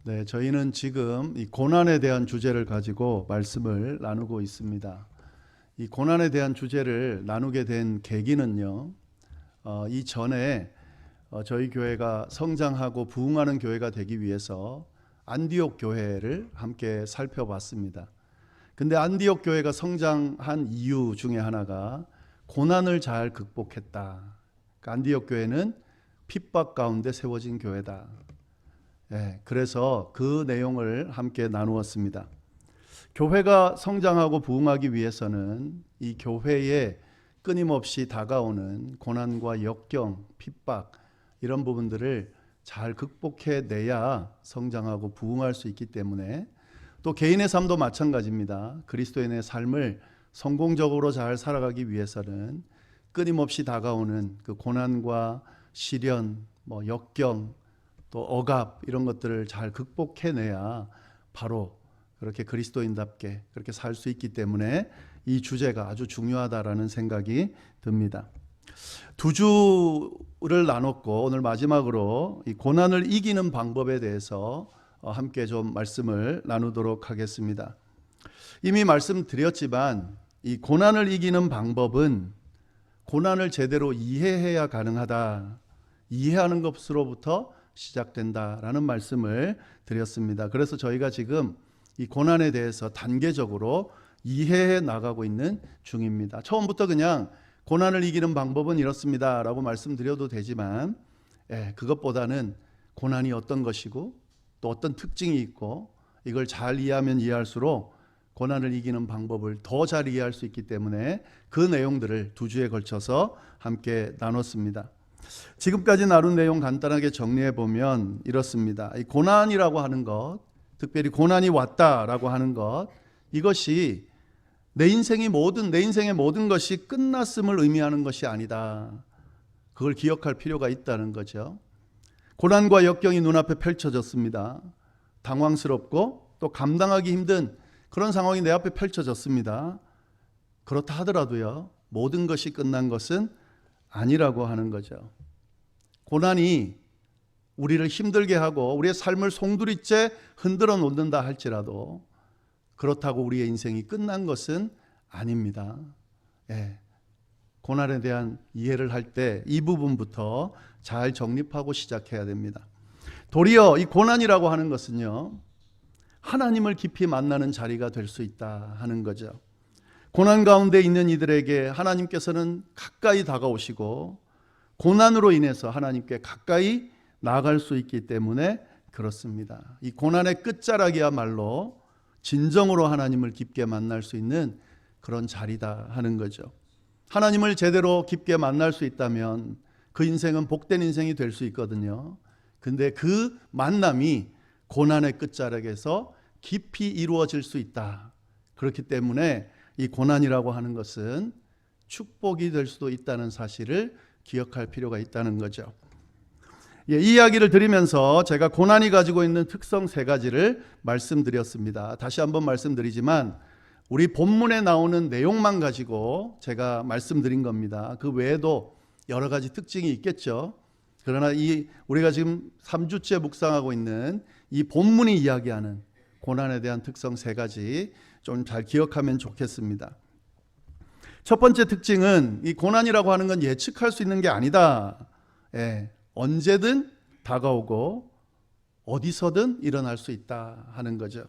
네, 저희는 지금 이 고난에 대한 주제를 가지고 말씀을 나누고 있습니다. 이 고난에 대한 주제를 나누게 된 계기는요, 이전에 저희 교회가 성장하고 부흥하는 교회가 되기 위해서 안디옥 교회를 함께 살펴봤습니다. 근데 안디옥 교회가 성장한 이유 중에 하나가 고난을 잘 극복했다. 그러니까 안디옥 교회는 핍박 가운데 세워진 교회다. 그래서 그 내용을 함께 나누었습니다. 교회가 성장하고 부흥하기 위해서는 이 교회에 끊임없이 다가오는 고난과 역경, 핍박 이런 부분들을 잘 극복해내야 성장하고 부흥할 수 있기 때문에 또 개인의 삶도 마찬가지입니다. 그리스도인의 삶을 성공적으로 잘 살아가기 위해서는 끊임없이 다가오는 그 고난과 시련, 역경, 또 억압 이런 것들을 잘 극복해내야 바로 그렇게 그리스도인답게 그렇게 살 수 있기 때문에 이 주제가 아주 중요하다라는 생각이 듭니다. 두 주를 나눴고 오늘 마지막으로 이 고난을 이기는 방법에 대해서 함께 좀 말씀을 나누도록 하겠습니다. 이미 말씀드렸지만 이 고난을 이기는 방법은 고난을 제대로 이해해야 가능하다. 이해하는 것으로부터 시작된다라는 말씀을 드렸습니다. 그래서 저희가 지금 이 고난에 대해서 단계적으로 이해해 나가고 있는 중입니다. 처음부터 그냥 고난을 이기는 방법은 이렇습니다 라고 말씀드려도 되지만 그것보다는 고난이 어떤 것이고 또 어떤 특징이 있고 이걸 잘 이해하면 이해할수록 고난을 이기는 방법을 더 잘 이해할 수 있기 때문에 그 내용들을 두 주에 걸쳐서 함께 나눴습니다. 지금까지 나눈 내용 간단하게 정리해 보면 이렇습니다. 이 고난이라고 하는 것, 특별히 고난이 왔다라고 하는 것, 이것이 내 인생의 모든 것이 끝났음을 의미하는 것이 아니다. 그걸 기억할 필요가 있다는 거죠. 고난과 역경이 눈앞에 펼쳐졌습니다. 당황스럽고 또 감당하기 힘든 그런 상황이 내 앞에 펼쳐졌습니다. 그렇다 하더라도요, 모든 것이 끝난 것은 아니라고 하는 거죠. 고난이 우리를 힘들게 하고 우리의 삶을 송두리째 흔들어 놓는다 할지라도 그렇다고 우리의 인생이 끝난 것은 아닙니다. 고난에 대한 이해를 할 때 이 부분부터 잘 정립하고 시작해야 됩니다. 도리어 이 고난이라고 하는 것은요, 하나님을 깊이 만나는 자리가 될 수 있다 하는 거죠. 고난 가운데 있는 이들에게 하나님께서는 가까이 다가오시고 고난으로 인해서 하나님께 가까이 나아갈 수 있기 때문에 그렇습니다. 이 고난의 끝자락이야말로 진정으로 하나님을 깊게 만날 수 있는 그런 자리다 하는 거죠. 하나님을 제대로 깊게 만날 수 있다면 그 인생은 복된 인생이 될 수 있거든요. 근데 그 만남이 고난의 끝자락에서 깊이 이루어질 수 있다. 그렇기 때문에 이 고난이라고 하는 것은 축복이 될 수도 있다는 사실을 기억할 필요가 있다는 거죠. 이 이야기를 드리면서 제가 고난이 가지고 있는 특성 세 가지를 말씀드렸습니다. 다시 한번 말씀드리지만 우리 본문에 나오는 내용만 가지고 제가 말씀드린 겁니다. 그 외에도 여러 가지 특징이 있겠죠. 그러나 우리가 지금 3주째 묵상하고 있는 이 본문이 이야기하는 고난에 대한 특성 세 가지 좀 잘 기억하면 좋겠습니다. 첫 번째 특징은 이 고난이라고 하는 건 예측할 수 있는 게 아니다. 언제든 다가오고 어디서든 일어날 수 있다 하는 거죠.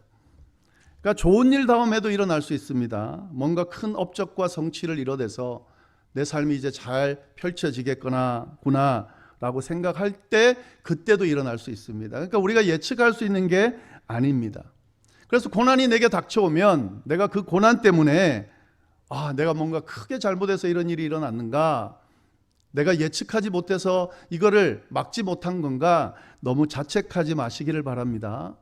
그러니까 좋은 일 다음에도 일어날 수 있습니다. 뭔가 큰 업적과 성취를 이뤄내서 내 삶이 이제 잘 펼쳐지겠구나 라고 생각할 때 그때도 일어날 수 있습니다. 그러니까 우리가 예측할 수 있는 게 아닙니다. 그래서 고난이 내게 닥쳐오면 내가 그 고난 때문에 내가 뭔가 크게 잘못해서 이런 일이 일어났는가, 내가 예측하지 못해서 이거를 막지 못한 건가, 너무 자책하지 마시기를 바랍니다.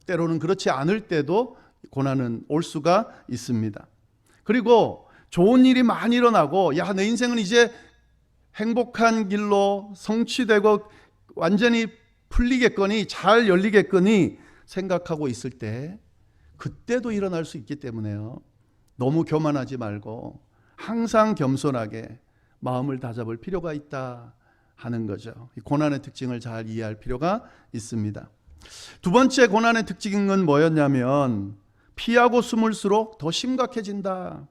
때로는 그렇지 않을 때도 고난은 올 수가 있습니다. 그리고 좋은 일이 많이 일어나고 내 인생은 이제 행복한 길로 성취되고 완전히 풀리겠거니 잘 열리겠거니 생각하고 있을 때 그때도 일어날 수 있기 때문에요. 너무 교만하지 말고 항상 겸손하게 마음을 다잡을 필요가 있다 하는 거죠. 고난의 특징을 잘 이해할 필요가 있습니다. 두 번째 고난의 특징은 뭐였냐면 피하고 숨을수록 더 심각해진다.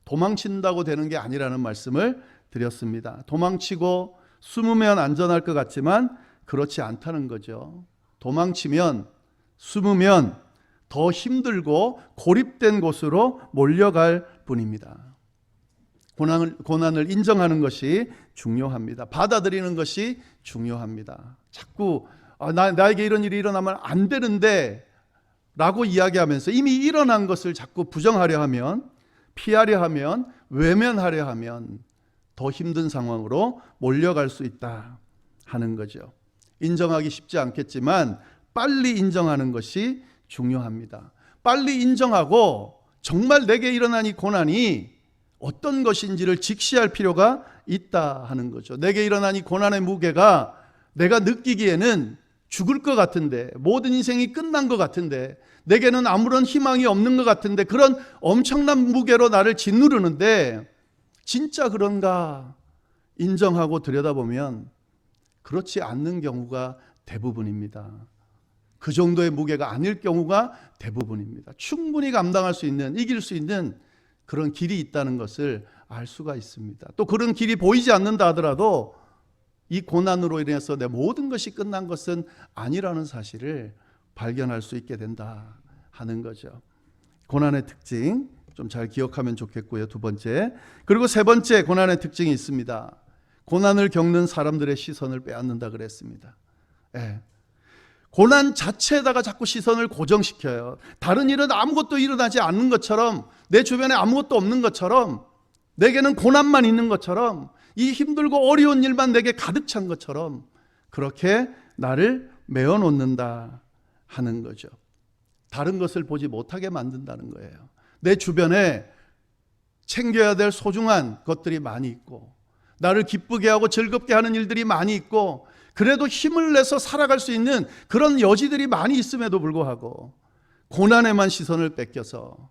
도망친다고 되는 게 아니라는 말씀을 드렸습니다. 도망치고 숨으면 안전할 것 같지만 그렇지 않다는 거죠. 도망치면, 숨으면 더 힘들고 고립된 곳으로 몰려갈 뿐입니다. 고난을 인정하는 것이 중요합니다. 받아들이는 것이 중요합니다. 자꾸 나에게 이런 일이 일어나면 안 되는데 라고 이야기하면서 이미 일어난 것을 자꾸 부정하려 하면, 피하려 하면, 외면하려 하면 더 힘든 상황으로 몰려갈 수 있다 하는 거죠. 인정하기 쉽지 않겠지만 빨리 인정하는 것이 중요합니다. 빨리 인정하고 정말 내게 일어난 이 고난이 어떤 것인지를 직시할 필요가 있다 하는 거죠. 내게 일어난 이 고난의 무게가 내가 느끼기에는 죽을 것 같은데, 모든 인생이 끝난 것 같은데, 내게는 아무런 희망이 없는 것 같은데, 그런 엄청난 무게로 나를 짓누르는데 진짜 그런가 인정하고 들여다보면 그렇지 않는 경우가 대부분입니다. 그 정도의 무게가 아닐 경우가 대부분입니다. 충분히 감당할 수 있는, 이길 수 있는 그런 길이 있다는 것을 알 수가 있습니다. 또 그런 길이 보이지 않는다 하더라도 이 고난으로 인해서 내 모든 것이 끝난 것은 아니라는 사실을 발견할 수 있게 된다 하는 거죠. 고난의 특징 좀 잘 기억하면 좋겠고요. 두 번째. 그리고 세 번째 고난의 특징이 있습니다. 고난을 겪는 사람들의 시선을 빼앗는다 그랬습니다. 고난 자체에다가 자꾸 시선을 고정시켜요. 다른 일은 아무것도 일어나지 않는 것처럼, 내 주변에 아무것도 없는 것처럼, 내게는 고난만 있는 것처럼, 이 힘들고 어려운 일만 내게 가득 찬 것처럼 그렇게 나를 메어놓는다 하는 거죠. 다른 것을 보지 못하게 만든다는 거예요. 내 주변에 챙겨야 될 소중한 것들이 많이 있고, 나를 기쁘게 하고 즐겁게 하는 일들이 많이 있고, 그래도 힘을 내서 살아갈 수 있는 그런 여지들이 많이 있음에도 불구하고 고난에만 시선을 뺏겨서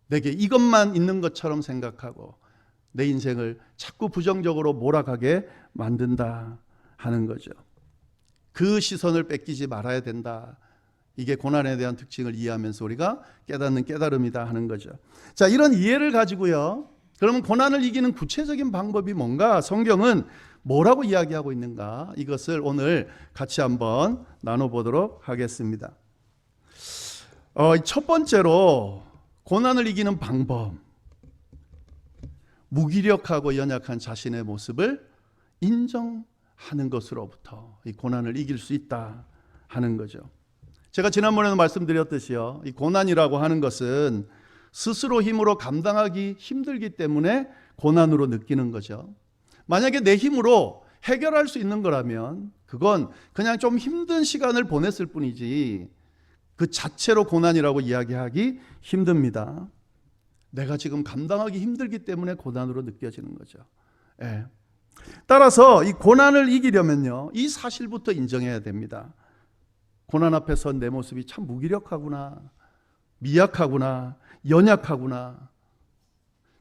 내게 이것만 있는 것처럼 생각하고 내 인생을 자꾸 부정적으로 몰아가게 만든다 하는 거죠. 그 시선을 뺏기지 말아야 된다. 이게 고난에 대한 특징을 이해하면서 우리가 깨닫는 깨달음이다 하는 거죠. 자, 이런 이해를 가지고요, 그러면 고난을 이기는 구체적인 방법이 뭔가, 성경은 뭐라고 이야기하고 있는가, 이것을 오늘 같이 한번 나눠보도록 하겠습니다. 첫 번째로 고난을 이기는 방법, 무기력하고 연약한 자신의 모습을 인정하는 것으로부터 이 고난을 이길 수 있다 하는 거죠. 제가 지난번에도 말씀드렸듯이요, 이 고난이라고 하는 것은 스스로 힘으로 감당하기 힘들기 때문에 고난으로 느끼는 거죠. 만약에 내 힘으로 해결할 수 있는 거라면 그건 그냥 좀 힘든 시간을 보냈을 뿐이지 그 자체로 고난이라고 이야기하기 힘듭니다. 내가 지금 감당하기 힘들기 때문에 고난으로 느껴지는 거죠. 따라서 이 고난을 이기려면요, 이 사실부터 인정해야 됩니다. 고난 앞에 선 내 모습이 참 무기력하구나, 미약하구나, 연약하구나.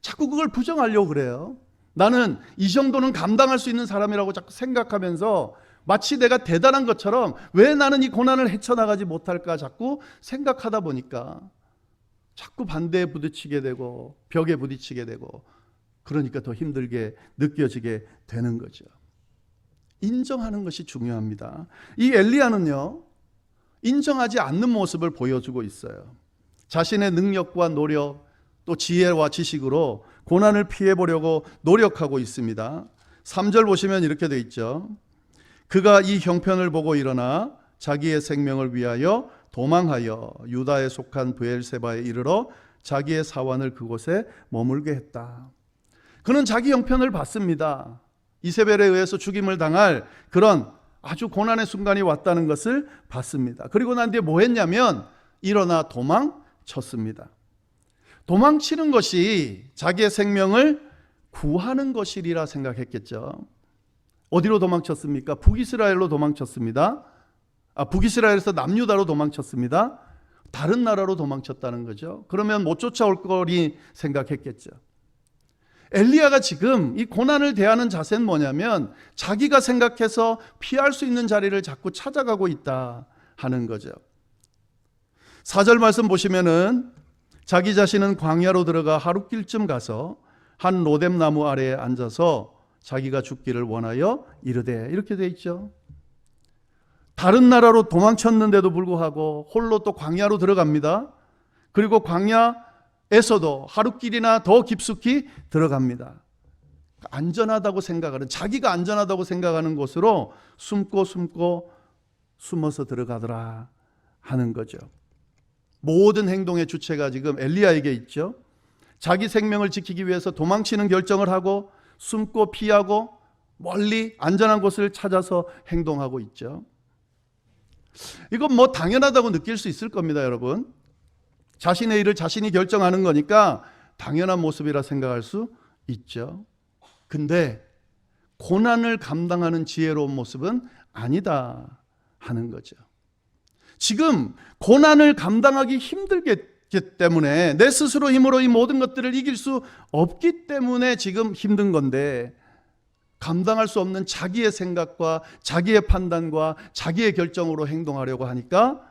자꾸 그걸 부정하려고 그래요. 나는 이 정도는 감당할 수 있는 사람이라고 자꾸 생각하면서 마치 내가 대단한 것처럼 왜 나는 이 고난을 헤쳐나가지 못할까 자꾸 생각하다 보니까 자꾸 반대에 부딪히게 되고 벽에 부딪히게 되고, 그러니까 더 힘들게 느껴지게 되는 거죠. 인정하는 것이 중요합니다. 이 엘리야는요, 인정하지 않는 모습을 보여주고 있어요. 자신의 능력과 노력, 또 지혜와 지식으로 고난을 피해보려고 노력하고 있습니다. 3절 보시면 이렇게 되어 있죠. 그가 이 형편을 보고 일어나 자기의 생명을 위하여 도망하여 유다에 속한 브엘세바에 이르러 자기의 사환을 그곳에 머물게 했다. 그는 자기 형편을 봤습니다. 이세벨에 의해서 죽임을 당할 그런 아주 고난의 순간이 왔다는 것을 봤습니다. 그리고 난 뒤에 뭐 했냐면 일어나 도망쳤습니다. 도망치는 것이 자기의 생명을 구하는 것이리라 생각했겠죠. 어디로 도망쳤습니까? 북이스라엘로 도망쳤습니다. 북이스라엘에서 남유다로 도망쳤습니다. 다른 나라로 도망쳤다는 거죠. 그러면 못 쫓아올 거리 생각했겠죠. 엘리야가 지금 이 고난을 대하는 자세는 뭐냐면 자기가 생각해서 피할 수 있는 자리를 자꾸 찾아가고 있다 하는 거죠. 4절 말씀 보시면은 자기 자신은 광야로 들어가 하룻길쯤 가서 한 로뎀 나무 아래에 앉아서 자기가 죽기를 원하여 이르되, 이렇게 돼 있죠. 다른 나라로 도망쳤는데도 불구하고 홀로 또 광야로 들어갑니다. 그리고 광야에서도 하룻길이나 더 깊숙이 들어갑니다. 안전하다고 생각하는, 자기가 안전하다고 생각하는 곳으로 숨어서 들어가더라 하는 거죠. 모든 행동의 주체가 지금 엘리야에게 있죠. 자기 생명을 지키기 위해서 도망치는 결정을 하고 숨고 피하고 멀리 안전한 곳을 찾아서 행동하고 있죠. 이건 뭐 당연하다고 느낄 수 있을 겁니다, 여러분. 자신의 일을 자신이 결정하는 거니까 당연한 모습이라 생각할 수 있죠. 근데 고난을 감당하는 지혜로운 모습은 아니다 하는 거죠. 지금 고난을 감당하기 힘들기 때문에, 내 스스로 힘으로 이 모든 것들을 이길 수 없기 때문에 지금 힘든 건데, 감당할 수 없는 자기의 생각과 자기의 판단과 자기의 결정으로 행동하려고 하니까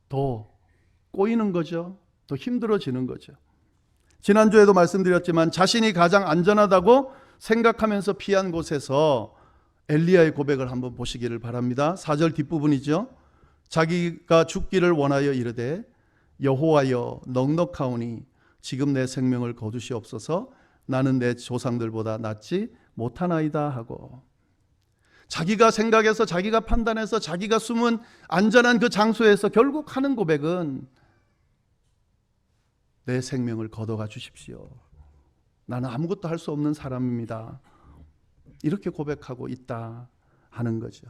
더 꼬이는 거죠. 더 힘들어지는 거죠. 지난주에도 말씀드렸지만 자신이 가장 안전하다고 생각하면서 피한 곳에서 엘리야의 고백을 한번 보시기를 바랍니다. 4절 뒷부분이죠. 자기가 죽기를 원하여 이르되 여호와여 넉넉하오니 지금 내 생명을 거두시옵소서. 나는 내 조상들보다 낫지 못하나이다 하고, 자기가 생각해서 자기가 판단해서 자기가 숨은 안전한 그 장소에서 결국 하는 고백은 내 생명을 걷어가 주십시오. 나는 아무것도 할 수 없는 사람입니다. 이렇게 고백하고 있다 하는 거죠.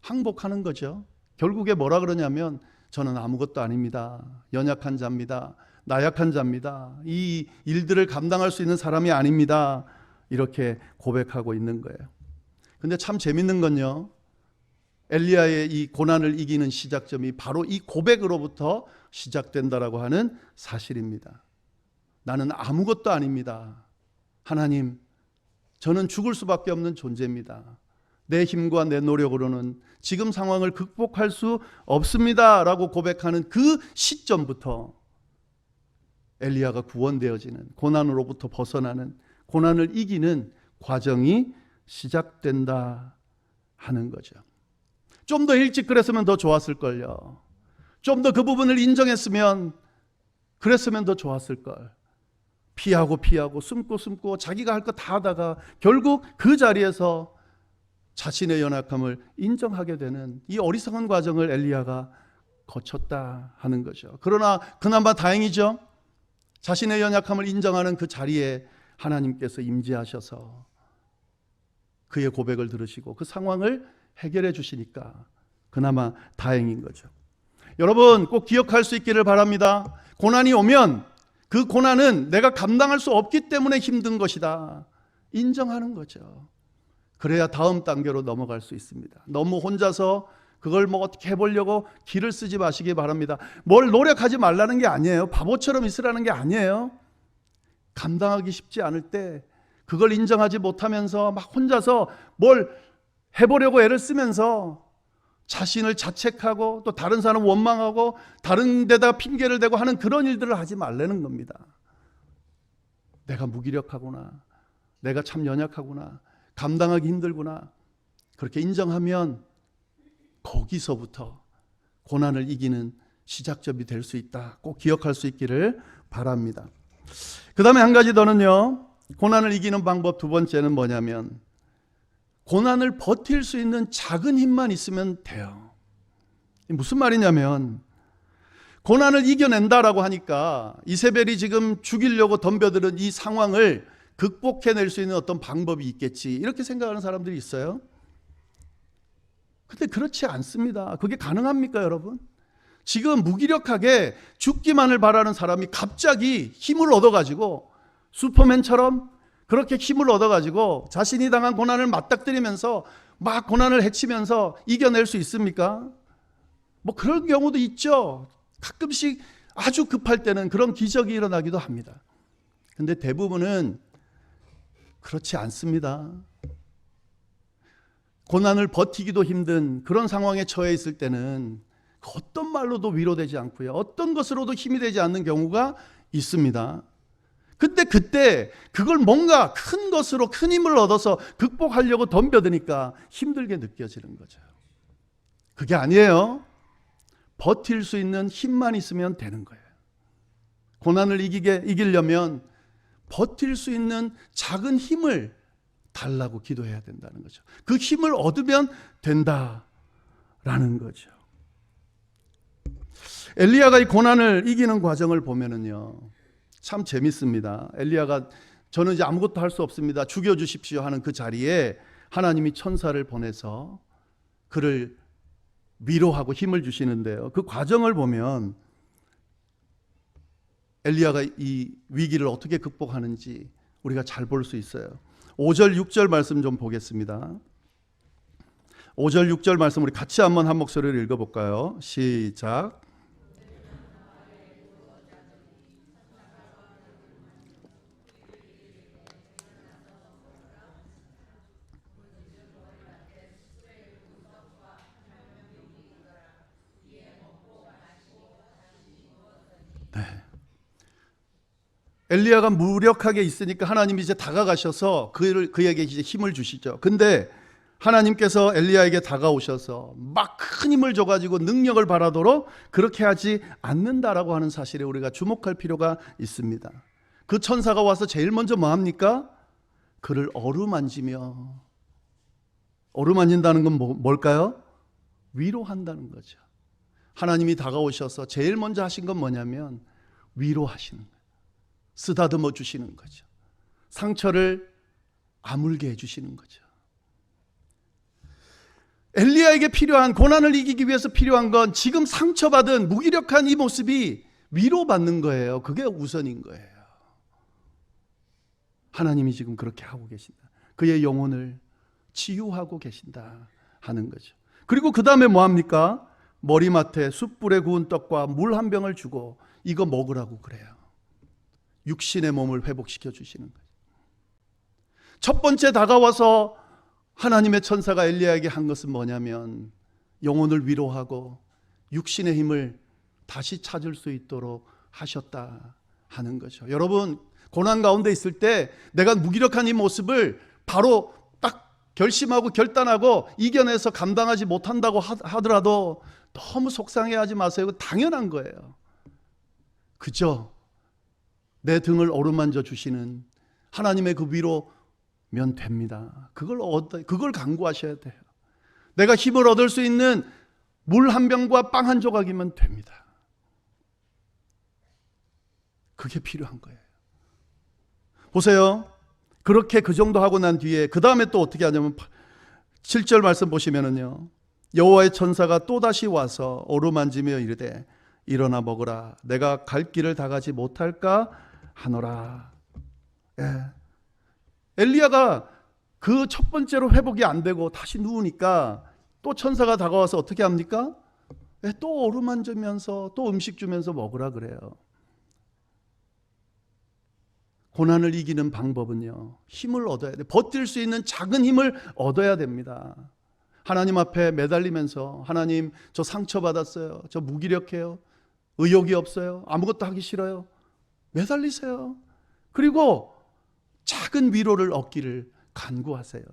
항복하는 거죠. 결국에 뭐라 그러냐면 저는 아무것도 아닙니다. 연약한 자입니다. 나약한 자입니다. 이 일들을 감당할 수 있는 사람이 아닙니다. 이렇게 고백하고 있는 거예요. 근데 참 재밌는 건요, 엘리야의 이 고난을 이기는 시작점이 바로 이 고백으로부터 시작된다라고 하는 사실입니다. 나는 아무것도 아닙니다. 하나님, 저는 죽을 수밖에 없는 존재입니다. 내 힘과 내 노력으로는 지금 상황을 극복할 수 없습니다 라고 고백하는 그 시점부터 엘리야가 구원되어지는, 고난으로부터 벗어나는, 고난을 이기는 과정이 시작된다 하는 거죠. 좀 더 일찍 그랬으면 더 좋았을걸요. 좀 더 그 부분을 인정했으면 그랬으면 더 좋았을걸. 피하고 숨고 자기가 할 거 다 하다가 결국 그 자리에서 자신의 연약함을 인정하게 되는 이 어리석은 과정을 엘리야가 거쳤다 하는 거죠. 그러나 그나마 다행이죠. 자신의 연약함을 인정하는 그 자리에 하나님께서 임재하셔서 그의 고백을 들으시고 그 상황을 해결해 주시니까 그나마 다행인 거죠. 여러분 꼭 기억할 수 있기를 바랍니다. 고난이 오면 그 고난은 내가 감당할 수 없기 때문에 힘든 것이다. 인정하는 거죠. 그래야 다음 단계로 넘어갈 수 있습니다. 너무 혼자서 그걸 뭐 어떻게 해보려고 기를 쓰지 마시기 바랍니다. 뭘 노력하지 말라는 게 아니에요. 바보처럼 있으라는 게 아니에요. 감당하기 쉽지 않을 때 그걸 인정하지 못하면서 막 혼자서 뭘 해보려고 애를 쓰면서 자신을 자책하고 또 다른 사람 원망하고 다른 데다 핑계를 대고 하는 그런 일들을 하지 말라는 겁니다. 내가 무기력하구나. 내가 참 연약하구나. 감당하기 힘들구나. 그렇게 인정하면 거기서부터 고난을 이기는 시작점이 될 수 있다. 꼭 기억할 수 있기를 바랍니다. 그 다음에 한 가지 더는요, 고난을 이기는 방법 두 번째는 뭐냐면 고난을 버틸 수 있는 작은 힘만 있으면 돼요. 무슨 말이냐면 고난을 이겨낸다라고 하니까 이세벨이 지금 죽이려고 덤벼드는 이 상황을 극복해낼 수 있는 어떤 방법이 있겠지 이렇게 생각하는 사람들이 있어요. 근데 그렇지 않습니다. 그게 가능합니까, 여러분? 지금 무기력하게 죽기만을 바라는 사람이 갑자기 힘을 얻어가지고 슈퍼맨처럼 그렇게 힘을 얻어가지고 자신이 당한 고난을 맞닥뜨리면서 막 고난을 헤치면서 이겨낼 수 있습니까? 뭐 그런 경우도 있죠. 가끔씩 아주 급할 때는 그런 기적이 일어나기도 합니다. 근데 대부분은 그렇지 않습니다. 고난을 버티기도 힘든 그런 상황에 처해 있을 때는 어떤 말로도 위로되지 않고요, 어떤 것으로도 힘이 되지 않는 경우가 있습니다. 근데 그때 그걸 뭔가 큰 것으로 큰 힘을 얻어서 극복하려고 덤벼드니까 힘들게 느껴지는 거죠. 그게 아니에요. 버틸 수 있는 힘만 있으면 되는 거예요. 고난을 이기려면 버틸 수 있는 작은 힘을 달라고 기도해야 된다는 거죠. 그 힘을 얻으면 된다라는 거죠. 엘리야가 이 고난을 이기는 과정을 보면은요, 참 재밌습니다. 엘리야가 저는 이제 아무것도 할 수 없습니다, 죽여주십시오 하는 그 자리에 하나님이 천사를 보내서 그를 위로하고 힘을 주시는데요, 그 과정을 보면 엘리야가 이 위기를 어떻게 극복하는지 우리가 잘 볼 수 있어요. 5절 6절 말씀 좀 보겠습니다. 5절 6절 말씀 우리 같이 한번 한 목소리로 읽어볼까요? 시작. 엘리야가 무력하게 있으니까 하나님이 이제 다가가셔서 그에게 이제 힘을 주시죠. 근데 하나님께서 엘리야에게 다가오셔서 막 큰 힘을 줘가지고 능력을 발하도록 그렇게 하지 않는다라고 하는 사실에 우리가 주목할 필요가 있습니다. 그 천사가 와서 제일 먼저 뭐 합니까? 그를 어루만지며, 어루만진다는 건 뭘까요? 위로한다는 거죠. 하나님이 다가오셔서 제일 먼저 하신 건 뭐냐면 위로하시는 거예요. 쓰다듬어 주시는 거죠. 상처를 아물게 해주시는 거죠. 엘리야에게 필요한, 고난을 이기기 위해서 필요한 건 지금 상처받은 무기력한 이 모습이 위로받는 거예요. 그게 우선인 거예요. 하나님이 지금 그렇게 하고 계신다. 그의 영혼을 치유하고 계신다 하는 거죠. 그리고 그 다음에 뭐합니까? 머리맡에 숯불에 구운 떡과 물 한 병을 주고 이거 먹으라고 그래요. 육신의 몸을 회복시켜 주시는 거예요. 첫 번째 다가와서 하나님의 천사가 엘리야에게 한 것은 뭐냐면 영혼을 위로하고 육신의 힘을 다시 찾을 수 있도록 하셨다 하는 거죠. 여러분, 고난 가운데 있을 때 내가 무기력한 이 모습을 바로 딱 결심하고 결단하고 이겨내서 감당하지 못한다고 하더라도 너무 속상해하지 마세요. 당연한 거예요. 그죠? 내 등을 어루만져 주시는 하나님의 그 위로면 됩니다. 그걸 간구하셔야 돼요. 내가 힘을 얻을 수 있는 물 한 병과 빵 한 조각이면 됩니다. 그게 필요한 거예요. 보세요. 그렇게 그 정도 하고 난 뒤에 그 다음에 또 어떻게 하냐면 7절 말씀 보시면은요, 여호와의 천사가 또다시 와서 어루만지며 이르되 일어나 먹으라. 내가 갈 길을 다 가지 못할까 하노라. 예. 엘리야가 그 첫 번째로 회복이 안 되고 다시 누우니까 또 천사가 다가와서 어떻게 합니까? 예, 또 어루만지면서 또 음식 주면서 먹으라 그래요. 고난을 이기는 방법은요, 힘을 얻어야 돼. 버틸 수 있는 작은 힘을 얻어야 됩니다. 하나님 앞에 매달리면서 하나님, 저 상처받았어요. 저 무기력해요. 의욕이 없어요. 아무것도 하기 싫어요. 매달리세요. 그리고 작은 위로를 얻기를 간구하세요.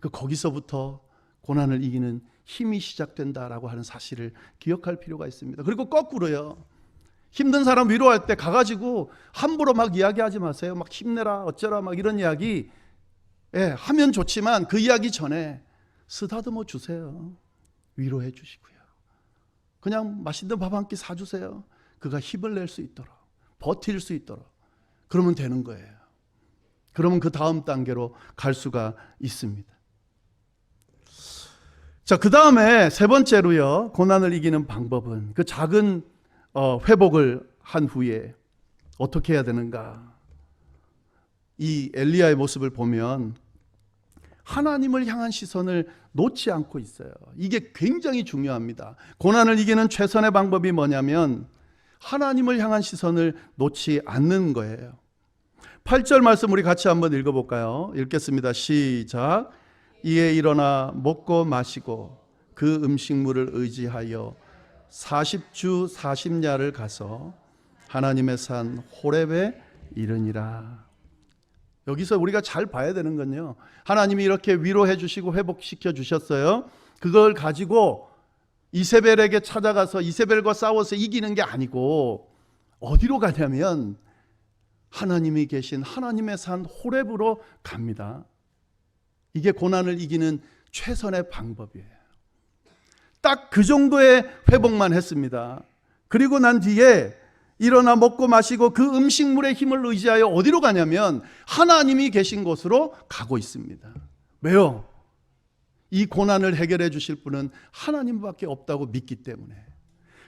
거기서부터 고난을 이기는 힘이 시작된다라고 하는 사실을 기억할 필요가 있습니다. 그리고 거꾸로요, 힘든 사람 위로할 때 가가지고 함부로 막 이야기하지 마세요. 막 힘내라 어쩌라 막 이런 이야기 하면 좋지만 그 이야기 전에 쓰다듬어 주세요. 위로해 주시고요. 그냥 맛있는 밥 한 끼 사주세요. 그가 힘을 낼 수 있도록, 버틸 수 있도록. 그러면 되는 거예요. 그러면 그 다음 단계로 갈 수가 있습니다. 자, 그 다음에 세 번째로요, 고난을 이기는 방법은 그 작은 회복을 한 후에 어떻게 해야 되는가? 이 엘리야의 모습을 보면 하나님을 향한 시선을 놓지 않고 있어요. 이게 굉장히 중요합니다. 고난을 이기는 최선의 방법이 뭐냐면 하나님을 향한 시선을 놓지 않는 거예요. 8절 말씀 우리 같이 한번 읽어볼까요? 읽겠습니다. 시작. 이에 일어나 먹고 마시고 그 음식물을 의지하여 40주 40야를 가서 하나님의 산 호렙에 이르니라. 여기서 우리가 잘 봐야 되는 건요, 하나님이 이렇게 위로해 주시고 회복시켜 주셨어요. 그걸 가지고 이세벨에게 찾아가서 이세벨과 싸워서 이기는 게 아니고 어디로 가냐면 하나님이 계신 하나님의 산 호렙으로 갑니다. 이게 고난을 이기는 최선의 방법이에요. 딱 그 정도의 회복만 했습니다. 그리고 난 뒤에 일어나 먹고 마시고 그 음식물의 힘을 의지하여 어디로 가냐면 하나님이 계신 곳으로 가고 있습니다. 왜요? 이 고난을 해결해 주실 분은 하나님밖에 없다고 믿기 때문에,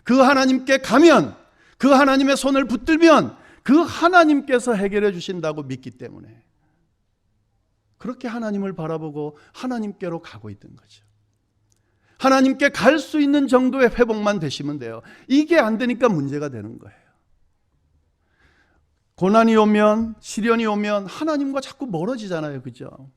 그 하나님께 가면, 그 하나님의 손을 붙들면 그 하나님께서 해결해 주신다고 믿기 때문에 그렇게 하나님을 바라보고 하나님께로 가고 있던 거죠. 하나님께 갈 수 있는 정도의 회복만 되시면 돼요. 이게 안 되니까 문제가 되는 거예요. 고난이 오면, 시련이 오면 하나님과 자꾸 멀어지잖아요. 그죠?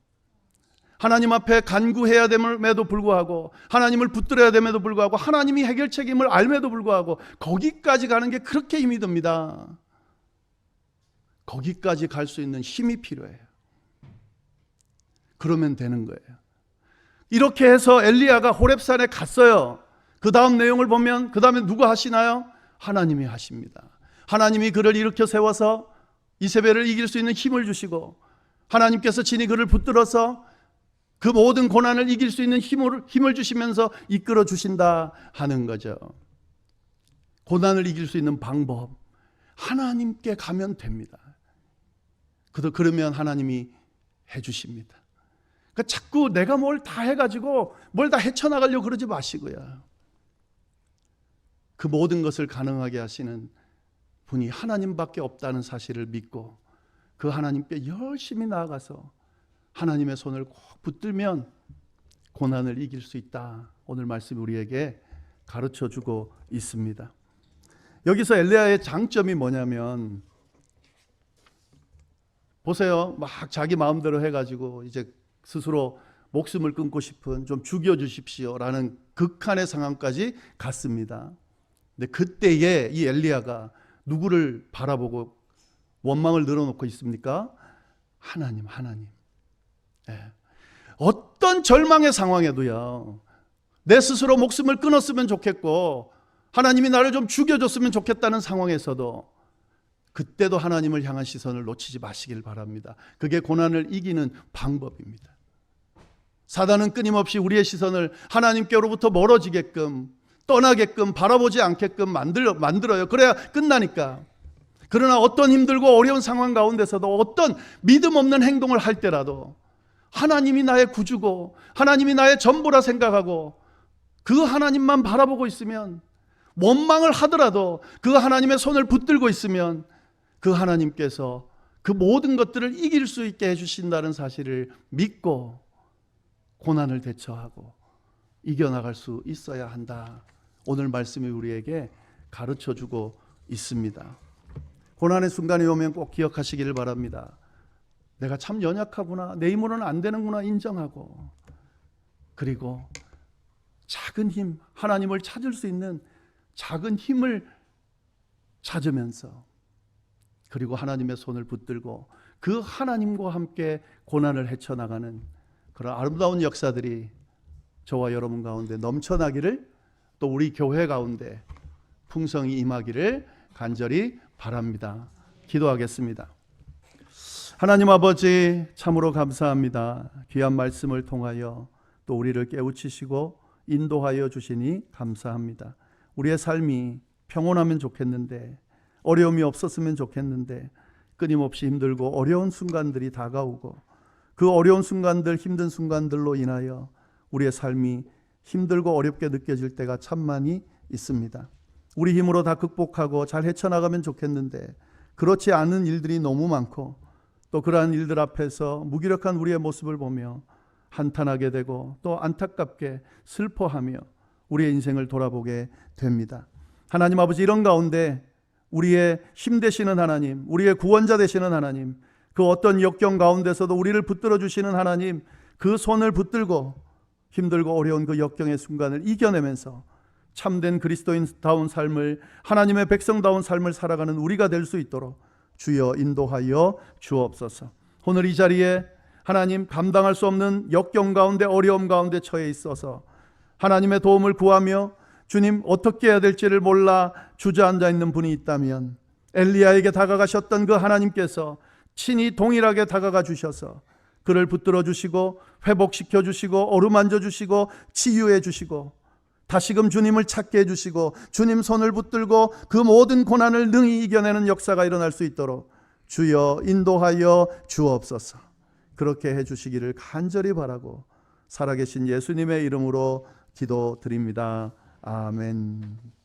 하나님 앞에 간구해야 됨에도 불구하고, 하나님을 붙들어야 됨에도 불구하고, 하나님이 해결 책임을 알매도 불구하고 거기까지 가는 게 그렇게 힘이 듭니다. 거기까지 갈 수 있는 힘이 필요해요. 그러면 되는 거예요. 이렇게 해서 엘리야가 호렙산에 갔어요. 그 다음 내용을 보면 그 다음에 누가 하시나요? 하나님이 하십니다. 하나님이 그를 일으켜 세워서 이세벨을 이길 수 있는 힘을 주시고, 하나님께서 친히 그를 붙들어서 그 모든 고난을 이길 수 있는 힘을 주시면서 이끌어 주신다 하는 거죠. 고난을 이길 수 있는 방법, 하나님께 가면 됩니다. 그러면 하나님이 해주십니다. 그러니까 자꾸 내가 뭘 다 해가지고 뭘 다 헤쳐나가려고 그러지 마시고요. 그 모든 것을 가능하게 하시는 분이 하나님밖에 없다는 사실을 믿고 그 하나님께 열심히 나아가서 하나님의 손을 꼭 붙들면 고난을 이길 수 있다. 오늘 말씀이 우리에게 가르쳐주고 있습니다. 여기서 엘리야의 장점이 뭐냐면, 보세요. 막 자기 마음대로 해가지고 이제 스스로 목숨을 끊고 싶은, 좀 죽여주십시오라는 극한의 상황까지 갔습니다. 근데 그때에 이 엘리야가 누구를 바라보고 원망을 늘어놓고 있습니까? 하나님. 네. 어떤 절망의 상황에도요, 내 스스로 목숨을 끊었으면 좋겠고 하나님이 나를 좀 죽여줬으면 좋겠다는 상황에서도 그때도 하나님을 향한 시선을 놓치지 마시길 바랍니다. 그게 고난을 이기는 방법입니다. 사단은 끊임없이 우리의 시선을 하나님께로부터 멀어지게끔, 떠나게끔, 바라보지 않게끔 만들어요. 그래야 끝나니까. 그러나 어떤 힘들고 어려운 상황 가운데서도, 어떤 믿음 없는 행동을 할 때라도 하나님이 나의 구주고 하나님이 나의 전부라 생각하고 그 하나님만 바라보고 있으면, 원망을 하더라도 그 하나님의 손을 붙들고 있으면 그 하나님께서 그 모든 것들을 이길 수 있게 해주신다는 사실을 믿고 고난을 대처하고 이겨나갈 수 있어야 한다. 오늘 말씀이 우리에게 가르쳐주고 있습니다. 고난의 순간이 오면 꼭 기억하시기를 바랍니다. 내가 참 연약하구나, 내 힘으로는 안 되는구나 인정하고, 그리고 작은 힘, 하나님을 찾을 수 있는 작은 힘을 찾으면서, 그리고 하나님의 손을 붙들고 그 하나님과 함께 고난을 헤쳐나가는 그런 아름다운 역사들이 저와 여러분 가운데 넘쳐나기를, 또 우리 교회 가운데 풍성히 임하기를 간절히 바랍니다. 기도하겠습니다. 하나님 아버지, 참으로 감사합니다. 귀한 말씀을 통하여 또 우리를 깨우치시고 인도하여 주시니 감사합니다. 우리의 삶이 평온하면 좋겠는데, 어려움이 없었으면 좋겠는데, 끊임없이 힘들고 어려운 순간들이 다가오고 그 어려운 순간들, 힘든 순간들로 인하여 우리의 삶이 힘들고 어렵게 느껴질 때가 참 많이 있습니다. 우리 힘으로 다 극복하고 잘 헤쳐나가면 좋겠는데 그렇지 않은 일들이 너무 많고, 또 그러한 일들 앞에서 무기력한 우리의 모습을 보며 한탄하게 되고 또 안타깝게 슬퍼하며 우리의 인생을 돌아보게 됩니다. 하나님 아버지, 이런 가운데 우리의 힘 되시는 하나님, 우리의 구원자 되시는 하나님, 그 어떤 역경 가운데서도 우리를 붙들어 주시는 하나님, 그 손을 붙들고 힘들고 어려운 그 역경의 순간을 이겨내면서 참된 그리스도인다운 삶을, 하나님의 백성다운 삶을 살아가는 우리가 될 수 있도록 주여 인도하여 주옵소서. 오늘 이 자리에 하나님, 감당할 수 없는 역경 가운데, 어려움 가운데 처해 있어서 하나님의 도움을 구하며 주님 어떻게 해야 될지를 몰라 주저앉아 있는 분이 있다면, 엘리야에게 다가가셨던 그 하나님께서 친히 동일하게 다가가 주셔서 그를 붙들어 주시고 회복시켜 주시고 어루만져 주시고 치유해 주시고 다시금 주님을 찾게 해주시고 주님 손을 붙들고 그 모든 고난을 능히 이겨내는 역사가 일어날 수 있도록 주여 인도하여 주옵소서. 그렇게 해주시기를 간절히 바라고 살아계신 예수님의 이름으로 기도드립니다. 아멘.